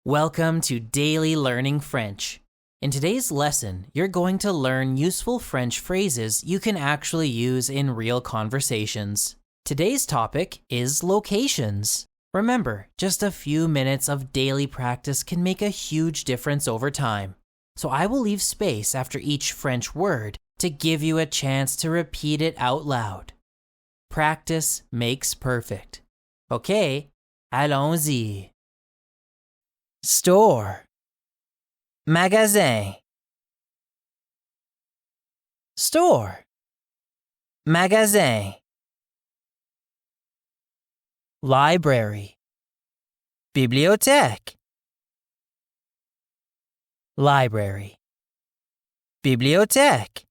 Welcome to Daily Learning French. In today's lesson, you're going to learn useful French phrases you can actually use in real conversations. Today's topic is locations. Remember, just a few minutes of daily practice can make a huge difference over time. So I will leave space after each French word to give you a chance to repeat it out loud. Practice makes perfect. Okay, allons-y. Store, magasin. Store, magasin. Library, bibliothèque. Library, bibliothèque.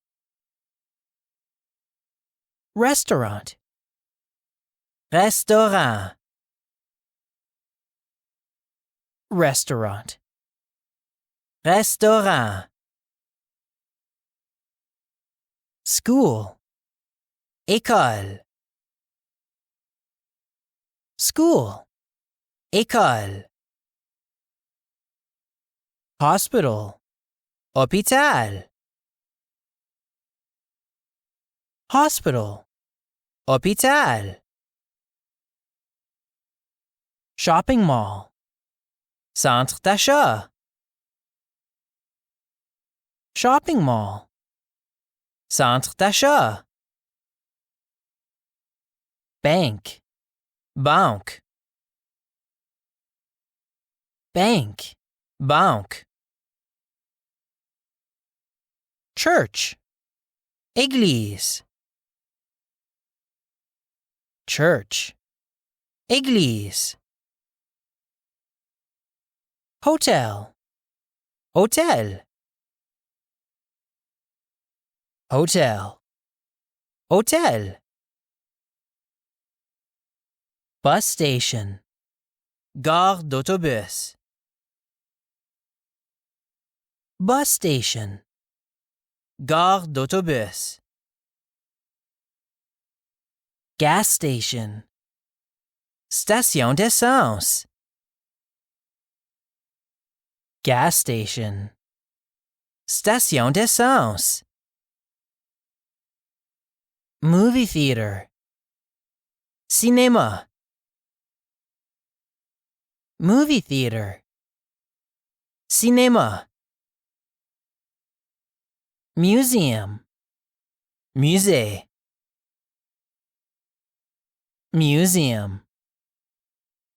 Restaurant, restaurant. Restaurant, restaurant. School, école. School, école. Hospital, hôpital. Hospital, hôpital. Shopping mall, centre d'achat. Shopping mall, centre d'achat. Bank, banque. Bank, banque. Church, église. Church, église. Hotel, hôtel. Hotel, hôtel. Bus station, gare d'autobus. Bus station, gare d'autobus. Gas station, station d'essence. Gas station, station d'essence. Movie theater, cinéma. Movie theater, cinéma. Museum, musée. Museum,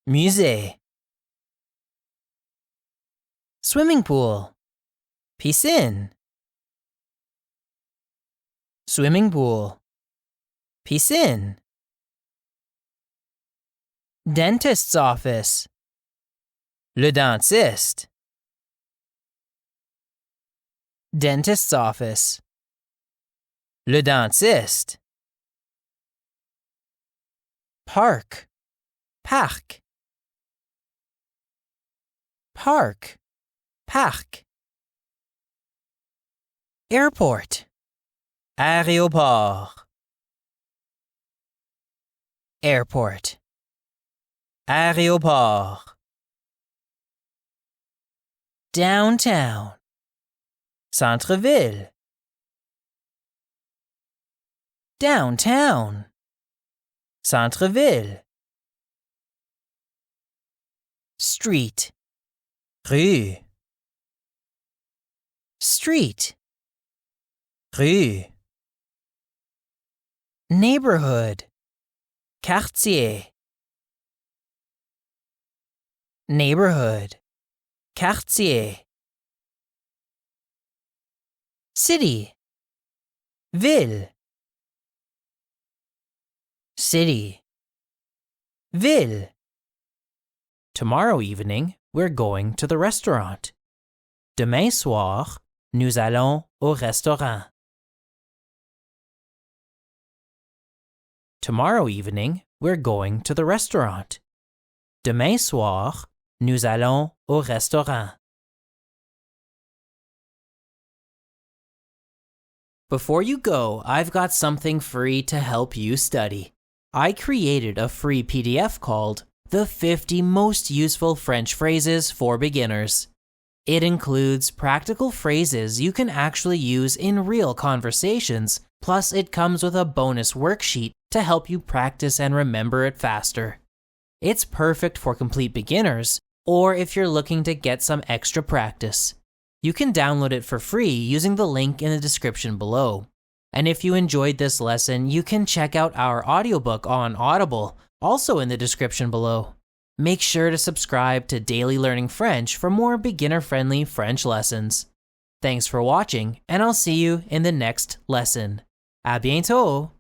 musée. Swimming pool, piscine. Swimming pool, piscine. Dentist's office, le dentiste. Dentist's office, le dentiste. Park, parc. Park, parc. Airport, aéroport. Airport, aéroport. Downtown, centre-ville. Downtown, centre-ville. Street, rue. Street, rue. Neighborhood, quartier. Neighborhood, quartier. City, ville. City, ville. Tomorrow evening, we're going to the restaurant. Demain soir, nous allons au restaurant. Tomorrow evening, we're going to the restaurant. Demain soir, nous allons au restaurant. Before you go, I've got something free to help you study. I created a free PDF called the 50 most useful French phrases for beginners. It includes practical phrases you can actually use in real conversations, plus it comes with a bonus worksheet to help you practice and remember it faster. It's perfect for complete beginners, or if you're looking to get some extra practice. You can download it for free using the link in the description below. And if you enjoyed this lesson, you can check out our audiobook on Audible, also in the description below. Make sure to subscribe to Daily Learning French for more beginner-friendly French lessons. Thanks for watching, and I'll see you in the next lesson. À bientôt!